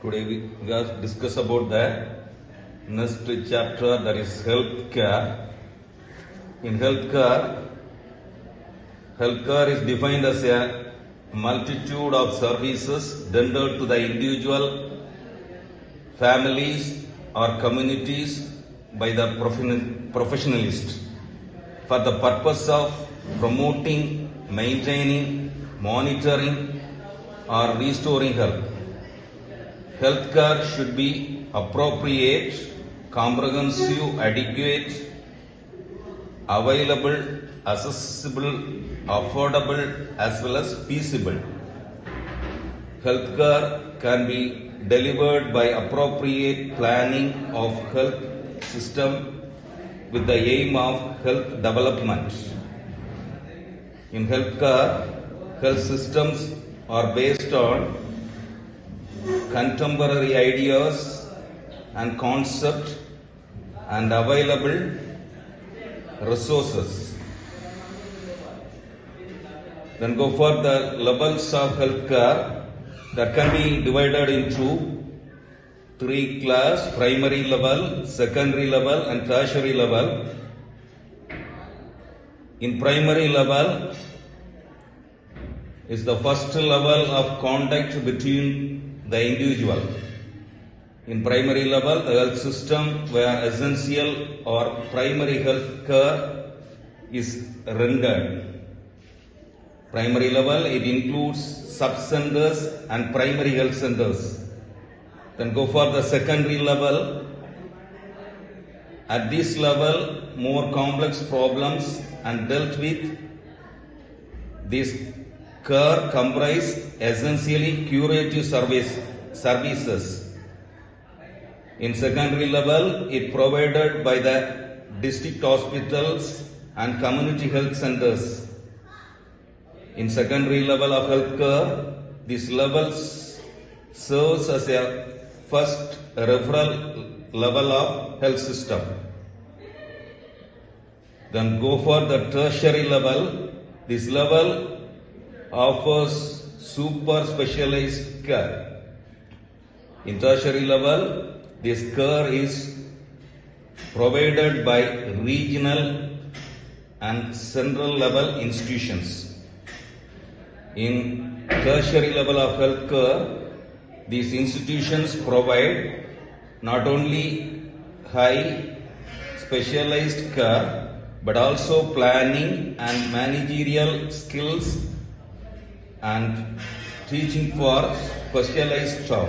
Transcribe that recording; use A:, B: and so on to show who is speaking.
A: Today we will discuss about the next chapter, that is healthcare. In healthcare is defined as a multitude of services rendered to the individual, families or communities by the professionalist for the purpose of promoting, maintaining, monitoring or restoring health. Healthcare should be appropriate, comprehensive, adequate, available, accessible, affordable as well as feasible. Healthcare can be delivered by appropriate planning of health system with the aim of health development. In healthcare, health systems are based on contemporary ideas and concepts and available resources. Then go for the levels of healthcare that can be divided into three classes: primary level, secondary level and tertiary level. In primary level is the first level of contact between the individual. In primary level, the health system where essential or primary health care is rendered. Primary level, it includes sub-centers and primary health centers. Then go for the secondary level. At this level, more complex problems and dealt with. This care comprise essentially curative services. In secondary level, it provided by the district hospitals and community health centers. In secondary level of healthcare, this level serves as a first referral level of health system. Then go for the tertiary level. This level offers super specialized care. In tertiary level, this care is provided by regional and central level institutions. In tertiary level of healthcare, these institutions provide not only high specialized care but also planning and managerial skills and teaching for specialized staff.